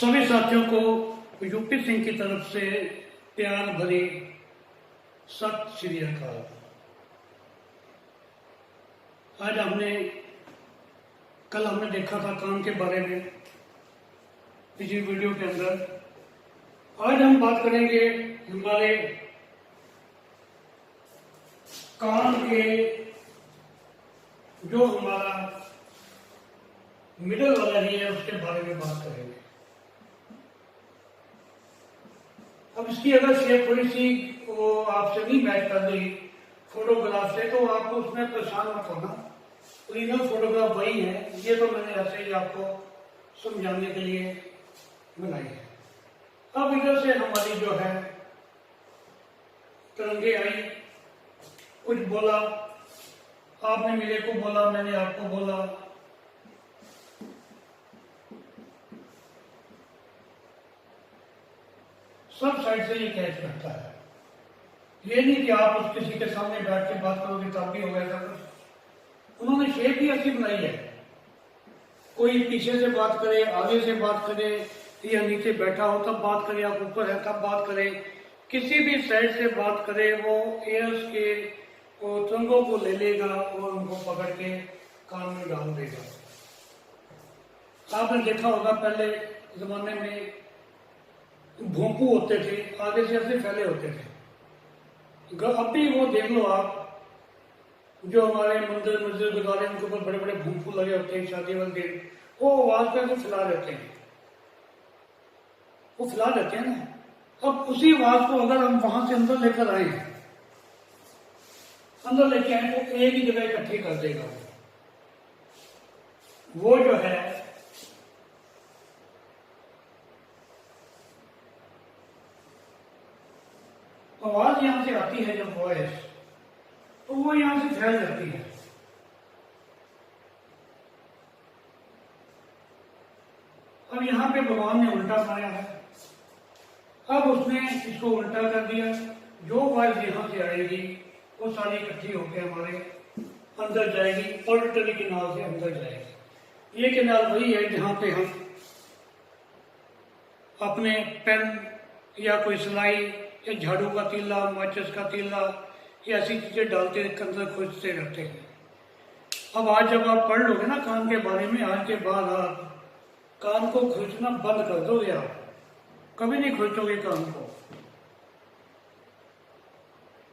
सभी साथियों को यूपी सिंह की तरफ से प्यार भरी सत श्री अकाल। आज कल हमने देखा था कान के बारे में इसी वीडियो के अंदर। आज हम बात करेंगे हमारे कान के जो हमारा मिडल वाला ही है उसके बारे में बात करेंगे। अब इसकी अगर शेप थोड़ी सी वो आपसे नहीं मैच कर रही फोटोग्राफ से तो आप उसमें परेशान मत होना। ओरिजिनल फोटोग्राफ वही है, ये तो मैंने ऐसे ही आपको समझाने के लिए बनाई है। अब इधर से हमारी जो है तरंगे आई, कुछ बोला, आपने मेरे को बोला, मैंने आपको बोला। सब साइड से ये कैच करता है। ये नहीं कि आप उस किसी के सामने बैठ के बात करोगे तब भी होगा ऐसा कुछ। उन्होंने शेप ही ऐसी बनाई है, कोई पीछे से बात करे, आगे से बात करे, या नीचे बैठा हो तब बात करे, आप ऊपर है तब बात करे, किसी भी साइड से बात करे वो एयर्स के तरंगों को ले लेगा और उनको पकड़ के कान में डाल देगा। आपने देखा होगा पहले जमाने में भोंपू होते थे, आगे से ऐसे फैले होते थे। अब भी वो देख लो आप, जो हमारे मंदिर मस्जिद गुरुद्वारे उनके ऊपर बड़े बड़े भोंपू लगे होते हैं शादी वाले दिन, वो आवाज पे फैला देते हैं, वो फैला देते हैं ना। अब उसी आवाज को अगर हम वहां से अंदर लेकर आए, अंदर लेके आए तो एक ही जगह इकट्ठी कर देगा। वो जो है आवाज यहां से आती है जब वॉइस, तो वो यहां से फैल जाती है। अब यहां पे भगवान ने उल्टा बनाया है, अब उसने इसको उल्टा कर दिया। जो वॉइस यहां से आएगी वो सारी इकट्ठी होकर हमारे अंदर जाएगी, ऑडिटरी कैनाल से अंदर जाएगी। ये कैनाल वही है जहां पे हम अपने पेन या कोई सिलाई या झाड़ू का तीला, माचिस का तीला या ऐसी चीजें डालते अंदर खोजते रहते हैं। अब आज जब आप पढ़ लोगे ना कान के बारे में, आज के बाद आप कान को खोजना बंद कर दोगे, आप कभी नहीं खोजोगे कान को।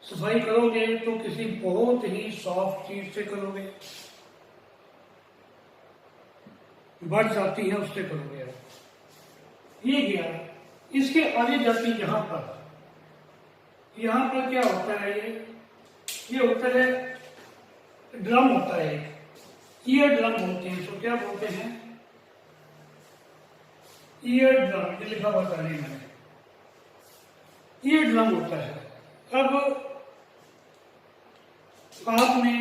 सफाई करोगे तो किसी बहुत ही सॉफ्ट चीज से करोगे, बढ़ जाती है उससे करोगे। ये गया, इसके आगे जाती यहां पर क्या होता है, ये होता है ड्रम होता है, ईयर ड्रम होते हैं। तो क्या बोलते हैं, ईयर ड्रम, ये लिखा हुआ था मैंने, ईयर ड्रम होता है। अब आपने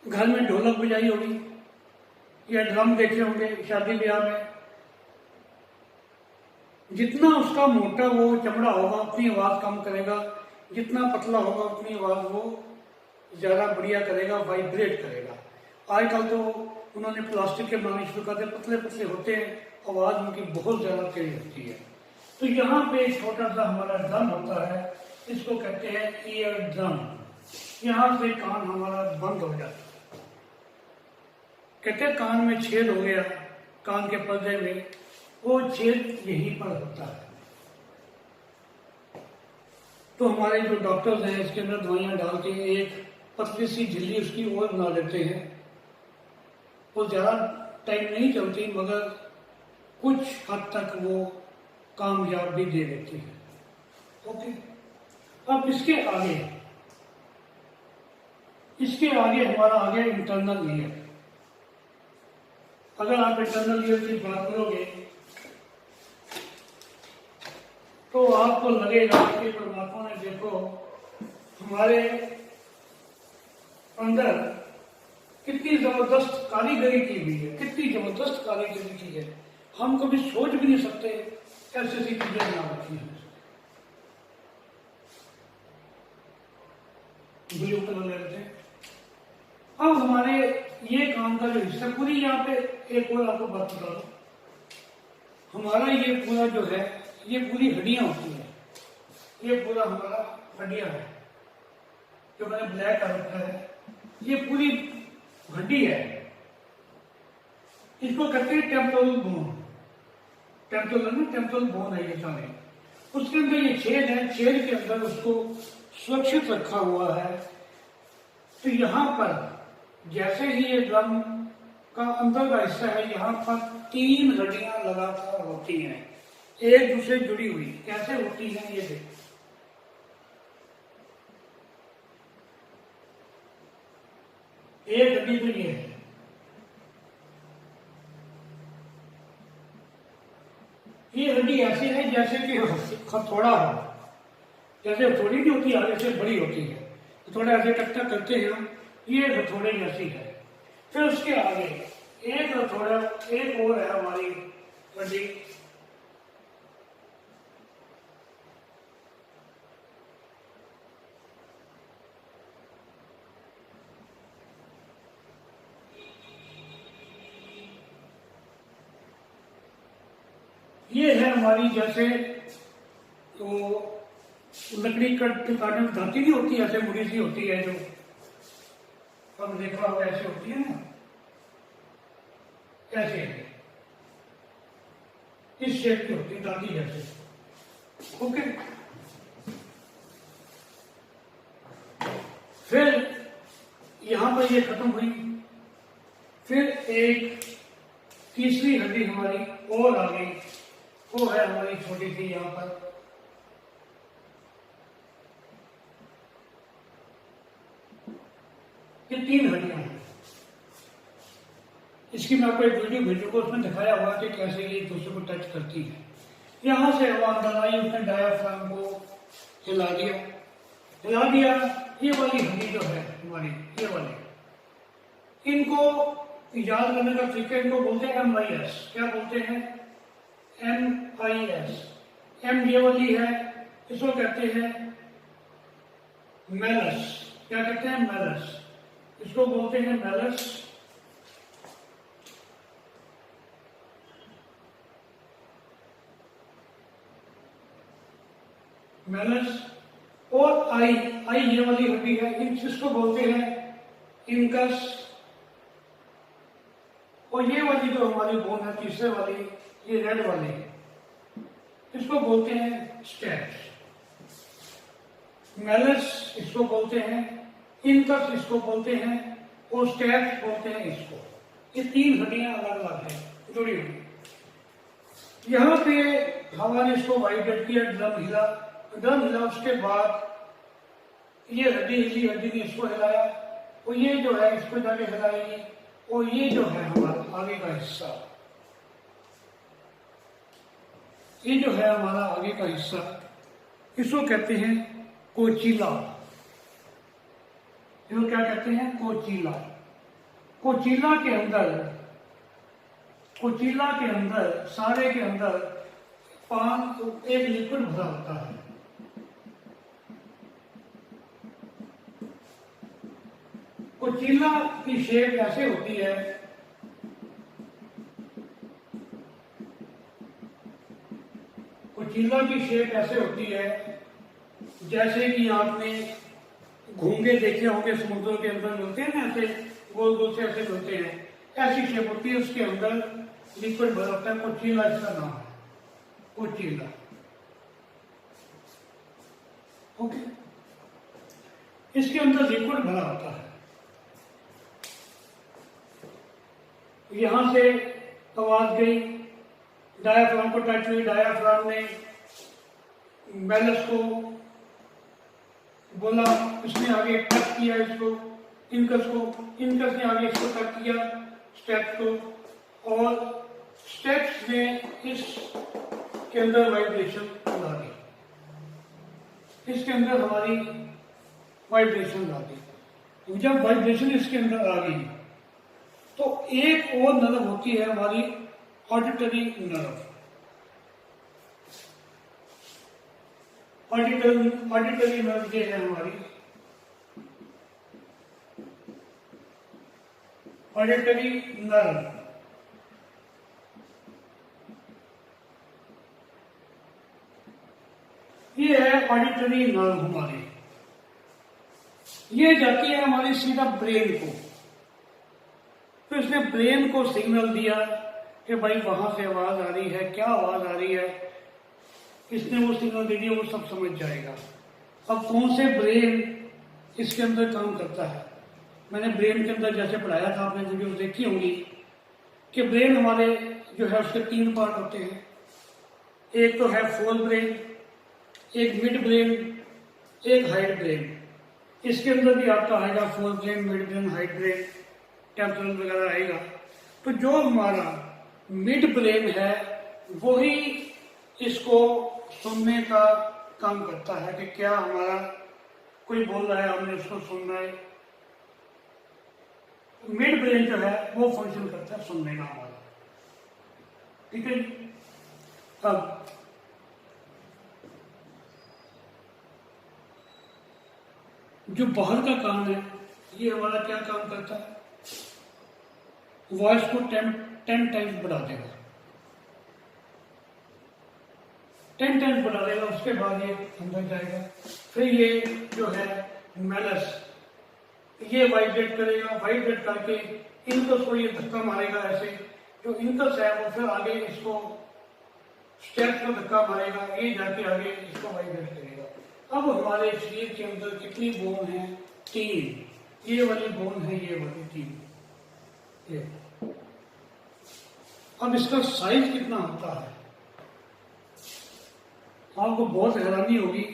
घर में ढोलक बजाई होगी या ड्रम देखे होंगे शादी ब्याह में, जितना उसका मोटा वो चमड़ा होगा उतनी आवाज कम करेगा, जितना पतला होगा उतनी आवाज वो ज्यादा बढ़िया करेगा, वाइब्रेट करेगा। आजकल तो उन्होंने प्लास्टिक के बनाने शुरू कर दिए, पतले पतले होते हैं, आवाज उनकी बहुत ज्यादा तेज होती है। तो यहाँ पे छोटा सा हमारा ड्रम होता है, इसको कहते हैं ईयर ड्रम। यहाँ से कान हमारा बंद हो जाता है। कहते हैं कान में छेद हो गया, कान के पर्दे में, वो छेद यहीं पर होता है। तो हमारे जो डॉक्टर्स हैं इसके अंदर दवाइयां डाल के एक पतली सी झिल्ली उसकी और बना देते हैं। वो ज्यादा टाइम नहीं चलती मगर कुछ हद तक वो कामयाब भी दे देती है। ओके, अब इसके आगे हमारा आगे इंटरनल ईयर। अगर आप इंटरनल ईयर की बात करोगे तो आपको लगेगा कि परमात्मा ने देखो हमारे अंदर कितनी जबरदस्त कारीगरी की हुई है, कितनी जबरदस्त कारीगरी की है। हम कभी सोच भी नहीं सकते ऐसी ऐसी चीजें बना रखी हैं। ब्लू कलर लेते हैं। अब हमारे ये काम का जो हिस्सा पूरी यहाँ पे एक और आपको बात बता दो, हमारा ये पूरा जो है, ये पूरी हड्डियां होती है, ये पूरा हमारा हड्डियां है, जो मैंने ब्लैक कर रखा है, ये पूरी हड्डी है। इसको कहते हैं टेम्पोरल बोन। टेम्पोरल बोन है ये सारे। उसके अंदर ये छेद है, छेद के अंदर उसको सुरक्षित रखा हुआ है। तो यहाँ पर जैसे ही ये ड्रम का अंदर का हिस्सा है, यहाँ पर 3 हड्डियां लगातार होती हैं, एक दूसरे जुड़ी हुई। कैसे होती हैं ये देखो। एक हड्डी तो ये है, ये हड्डी ऐसी है जैसे कि हथौड़ा हो। जैसे हथौड़ी नहीं होती, आगे से बड़ी होती है, तो थोड़ा ऐसे टकटक करते हैं हम, ये हथौड़े जैसी है। फिर उसके आगे एक हथौड़ा, एक और है हमारी हड्डी, ये है हमारी, जैसे तो लकड़ी काटने में धाती नहीं होती, ऐसे मुड़ी सी होती है, जो हम देखा होगा ऐसे होती है ना, ऐसे इस शेप की होती है, दाती जैसे। ओके, फिर यहां पर ये खत्म हुई। फिर एक तीसरी हड्डी हमारी और आ गई, वो है हमारी छोटी सी, यहां पर ये 3 हड्डियां हैं। इसकी मैं आपको एक वीडियो भेजूंगा, उसमें दिखाया हुआ कि कैसे ये एक दूसरे को टच करती है। यहां से हवा अंदर आई, उसने डायाफ्राम को हिला दिया। ये वाली हड्डी जो है हमारी, ये वाली, इनको याद करने का तरीका, इनको बोलते हैं MIS। क्या बोलते हैं? MIS। एम ये वाली है, इसको कहते हैं मेलस। क्या कहते हैं? मेलस। इसको बोलते हैं मेलस। मेलस। और आई ये वाली हड्डी है, इसको बोलते हैं इनकस। और ये वाली जो हमारी बोन है, तीसरे वाली, ये रेड वाली, इसको बोलते हैं स्टेप्स। मेलस इसको बोलते हैं, इनकस इसको बोलते हैं, और स्टेप्स बोलते हैं इसको। ये 3 हड्डियां अलग अलग है, जुड़ी हुई। यहां पे हवा ने इसको वाइब्रेट किया, ड्रम हिला, उसके बाद ये हड्डी हिली, हड्डी ने इसको हिलाया, और ये जो है इसको जाके हिलाएगी। और ये जो है हमारा आगे का हिस्सा, ये जो है हमारा आगे का हिस्सा, इसको कहते हैं कोचिला। इसको क्या कहते हैं? कोचिला। कोचिला के अंदर सारे के अंदर एक लिक्विड भरा होता है। कोचिला की शेप ऐसे होती है, कोचिला की शेप ऐसे होती है जैसे कि आपने घोंगे देखे होंगे, समुद्रों के अंदर मिलते हैं ना, ऐसे गोल गोल से ऐसे मिलते हैं, ऐसी शेप होती है। उसके अंदर लिक्विड भरा होता है, कोचिला इसका नाम है, कोचिला। ओके, इसके अंदर लिक्विड भरा होता है। यहां से आवाज गई, डायाफ्राम को टच हुई, डायाफ्राम ने मेलस को बोला, इसने आगे टच किया इसको, इनकस ने आगे इसको टच किया, स्टेप्स को, और स्टेप्स ने इसके अंदर वाइब्रेशन ला दी, इसके अंदर हमारी वाइब्रेशन ला दी। जब वाइब्रेशन इसके अंदर आ गई, तो एक और नर्व होती है हमारी ऑडिटरी नर्व। ऑडिटरी नर्व ये है हमारी ऑडिटरी नर्व। ऑडिटरी नर्व हमारी, ये जाती है हमारी सीधा ब्रेन को। तो इसने ब्रेन को सिग्नल दिया कि भाई वहां से आवाज आ रही है, क्या आवाज आ रही है, इसने वो सिग्नल दे दिया, वो सब समझ जाएगा। अब कौन से ब्रेन इसके अंदर काम करता है, मैंने ब्रेन के अंदर जैसे पढ़ाया था, आपने वीडियो देखी होंगी कि ब्रेन हमारे जो है उसके 3 पार्ट होते हैं। एक तो है फोल ब्रेन, एक मिड ब्रेन, एक हाइड ब्रेन। इसके अंदर भी आपका आएगा फोल brain, mid brain, hide brain, temporal वगैरह आएगा। तो जो हमारा मिड ब्रेन है वही इसको सुनने का काम करता है कि क्या हमारा कोई बोल रहा है, हमने उसको सुनना है। मिड ब्रेन जो है वो फंक्शन करता है सुनने का हमारा, ठीक है। अब जो बाहर का कान है ये हमारा क्या काम करता है, वॉइस को 10 टाइम्स बढ़ा देगा, 10 टाइम्स बढ़ा देगा। उसके बाद ये अंदर जाएगा। फिर ये जो है मेलस, ये वाइब्रेट करेगा, वाइब्रेट करके इनकस को ये धक्का मारेगा ऐसे, जो इनकस है वो फिर आगे इसको स्टेप्स को धक्का मारेगा, ये जाके आगे इसको वाइब्रेट करेगा। अब हमारे शरीर के अंदर कितनी बोन है, 3। ये वाली बोन है, ये वाली 3। ये अब इसका साइज कितना होता है आपको बहुत हैरानी होगी।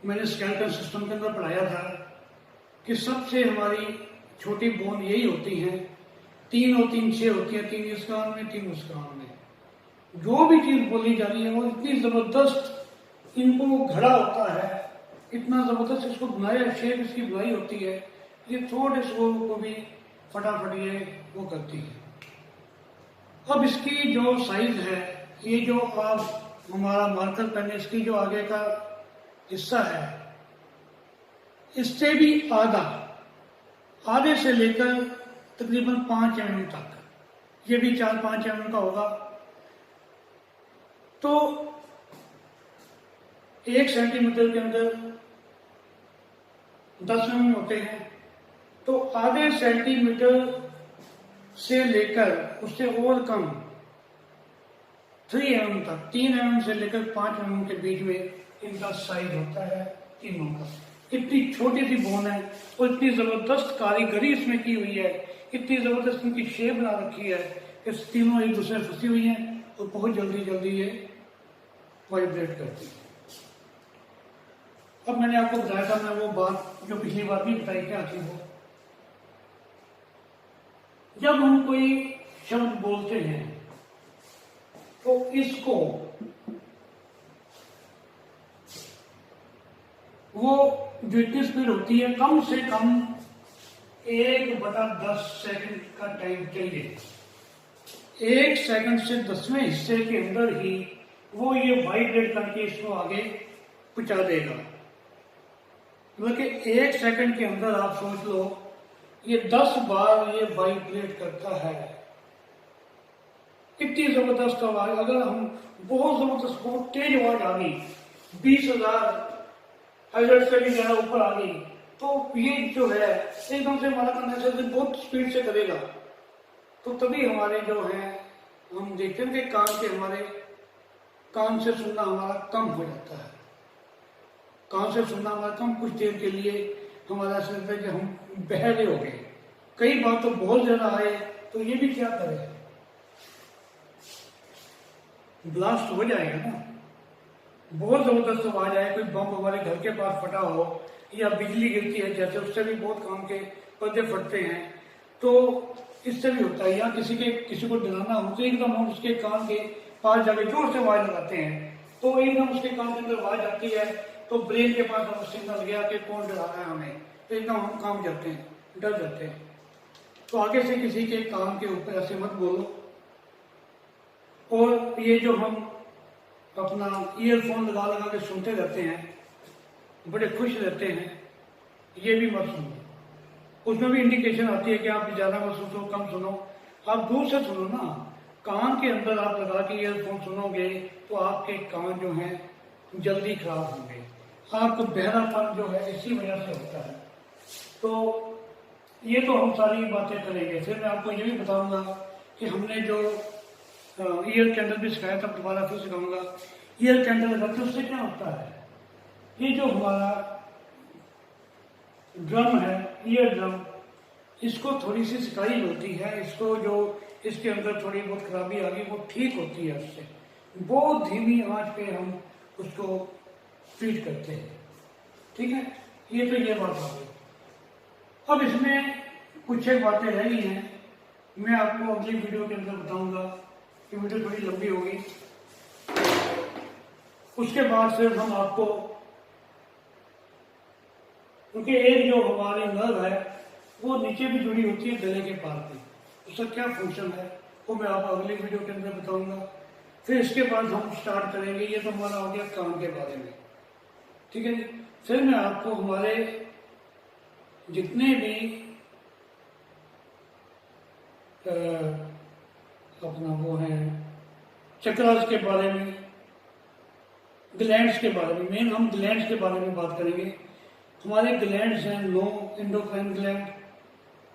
मैंने स्केलेटल सिस्टम के अंदर पढ़ाया था कि सबसे हमारी छोटी बोन यही होती है, 3 और 3 6 होती है, 3 इस कान में, 3 उस कान में। जो भी चीज बोली जा रही है वो इतनी जबरदस्त इनको घड़ा होता है, इतना जबरदस्त इसको बनाया, शेप इसकी बनाई होती है, ये थोड़े से को भी फटाफट ये वो करती है। अब इसकी जो साइज है, ये जो आप हमारा मार्कर पेन, इसकी जो आगे का हिस्सा है, इससे भी आधे से लेकर तकरीबन 5 mm तक, ये भी 4-5 mm का होगा। तो 1 सेंटीमीटर के अंदर 10 mm होते हैं, तो आधे सेंटीमीटर से लेकर उससे और कम 3 mm तक, 3 mm से लेकर 5 mm के बीच में इनका साइज होता है तीनों का। इतनी छोटी सी बोन है और इतनी जबरदस्त कारीगरी इसमें की हुई है, इतनी जबरदस्त इनकी शेप बना रखी है, इस तीनों एक दूसरे से फंसी हुई हैं और बहुत जल्दी जल्दी ये वाइब्रेट करती है। अब मैंने आपको बताया था, मैं वो बात जो पिछली बार भी बताई क्या थी, वो जब हम कोई शब्द बोलते हैं तो इसको वो जो इतनी स्पीड होती है, कम से कम 1/10 सेकंड का टाइम चाहिए। 1 सेकंड से 10वें हिस्से के अंदर ही वो ये वाइब्रेट करके इसको आगे पहुंचा देगा। मतलब कि 1 सेकंड के अंदर आप सोच लो ये 10 बार ये वाइब्रेट करता है। इतनी जबरदस्त आवाज, अगर हम बहुत जबरदस्त, बहुत तेज आवाज आ गई, 20,000 हर्ट्ज से भी ज्यादा ऊपर आ गई, तो ये जो है एकदम से हमारा कंडेंसर बहुत स्पीड से करेगा। तो तभी हमारे जो है, हम देखते हैं कि कान के हमारे कान से सुनना हमारा कम हो जाता है। कान से सुनना हमारा कम, कुछ देर के लिए हमारा ऐसा लगता है कि हम बहरे हो गए। कई बार तो बहुत ज्यादा आए तो ये भी क्या करे, ब्लास्ट हो जाएगा ना। बहुत जबरदस्त आवाज आए, कोई बम हमारे घर के पास फटा हो या बिजली गिरती है जैसे, उससे भी बहुत काम के पर्दे फटते हैं, तो इससे भी होता है। या किसी को डराना हो तो एकदम हम उसके कान के पास जाके जोर से आवाज लगाते हैं, तो एकदम उसके कान के अंदर आवाज आती है, तो ब्रेन के पास हम सिग्नल गया कि कौन डरा रहा है हमें, तो एकदम हम काम जाते हैं, डर जाते हैं। तो आगे से किसी के कान के ऊपर ऐसे मत बोलो। और ये जो हम अपना ईयरफोन लगा लगा के सुनते रहते हैं, बड़े खुश रहते हैं, ये भी मत सुनो। उसमें भी इंडिकेशन आती है कि आप ज्यादा मत सुनो, कम सुनो, आप दूर से सुनो ना। कान के अंदर आप लगा के ईयरफोन सुनोगे तो आपके कान जो हैं जल्दी खराब होंगे। आपको बहरापन जो है इसी वजह से होता है। तो ये तो हम सारी बातें करेंगे। फिर मैं आपको ये भी बताऊंगा कि हमने जो ईयर कैंडल भी सिखाया था, दोबारा फिर सिखाऊंगा। ईयर कैंडल रखते उससे क्या होता है, ये जो हमारा ड्रम है, ईयर ड्रम, इसको थोड़ी सी सिकाई होती है, इसको जो इसके अंदर थोड़ी बहुत खराबी आ गई वो ठीक होती है उससे। बहुत धीमी आंच पे हम उसको फीड करते हैं, ठीक है। ये तो ये बात आ गई। अब इसमें कुछ एक बातें रह गई हैं, मैं आपको अगली वीडियो के अंदर बताऊंगा कि वीडियो थोड़ी लंबी होगी। उसके बाद फिर हम आपको, क्योंकि एक जो हमारी नर्व है वो नीचे भी जुड़ी होती है गले के पार पे, उसका क्या फंक्शन है वो मैं आपको अगली वीडियो के अंदर बताऊंगा। फिर इसके बाद हम स्टार्ट करेंगे, ये तो हमारा हो गया कान के बारे में, ठीक है जी। फिर मैं आपको हमारे जितने भी अपना वो है चक्रास के बारे में, ग्लैंड्स के बारे में, मेन हम ग्लैंड्स के बारे में बात करेंगे। हमारे ग्लैंड्स हैं 9 एंडोक्राइन ग्लैंड,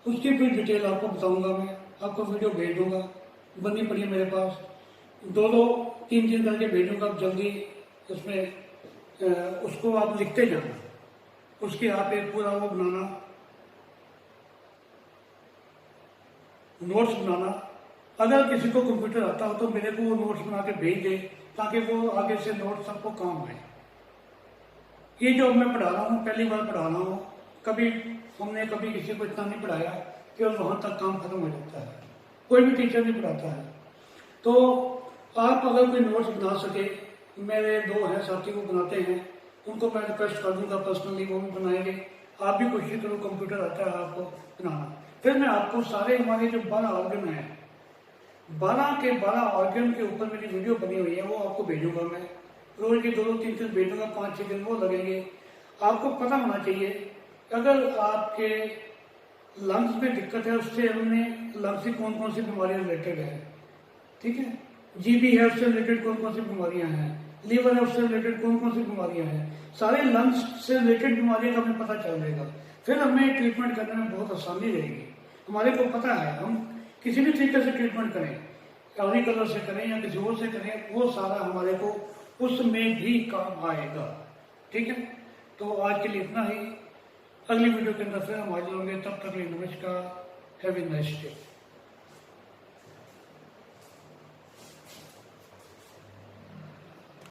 उसकी भी डिटेल आपको बताऊंगा। मैं आपको वीडियो भेज दूंगा, बनी पड़ी है मेरे पास, 2-3 करके भेजूंगा। आप जल्दी उसमें उसको आप लिखते जाना, उसके आप एक पूरा वो बनाना, नोट्स बनाना। अगर किसी को कंप्यूटर आता हो तो मेरे को वो नोट्स बना के भेज दे, ताकि वो आगे से नोट्स सबको काम आए। ये जो मैं पढ़ा रहा हूँ, पहली बार पढ़ा रहा हूँ, हमने कभी किसी को इतना नहीं पढ़ाया कि वहां तक काम खत्म हो जाता है, कोई भी टीचर नहीं पढ़ाता है। तो आप अगर कोई नोट्स बना सके, मेरे 2 हैं साथी वो बनाते हैं, उनको मैं रिक्वेस्ट कर दूंगा पर्सनली, वो भी बनाएंगे। आप भी कोशिश करो, कंप्यूटर आता है आपको बनाना। फिर मैं आपको सारे हमारे जो 12 ऑर्गन हैं, 12 के 12 ऑर्गन के ऊपर मेरी वीडियो बनी हुई है, वो आपको भेजूंगा। मैं रोज के 2-3 भेजूंगा, 5-6 दिन वो लगेंगे। आपको पता होना चाहिए, अगर आपके लंग्स में दिक्कत है, उससे हमने लंग्स की कौन कौन सी बीमारियां रिलेटेड है, ठीक है। जीबी है, उससे रिलेटेड कौन कौन सी बीमारियां हैं, लीवर है, उससे रिलेटेड कौन कौन सी बीमारियां हैं, सारे लंग्स से रिलेटेड बीमारियों का हमें पता चल जाएगा। फिर हमें ट्रीटमेंट करने में बहुत आसानी रहेगी। हमारे को पता है हम किसी भी तरीके से ट्रीटमेंट करें, एवरी कलर से करें या किसी और से करें, वो सारा हमारे को उसमें भी काम आएगा, ठीक है। तो आज के लिए इतना ही, अगली वीडियो के अंदर फिर हम हाजिर होंगे। तब तक के लिए नमस्कार, हैव ए नाइस डे।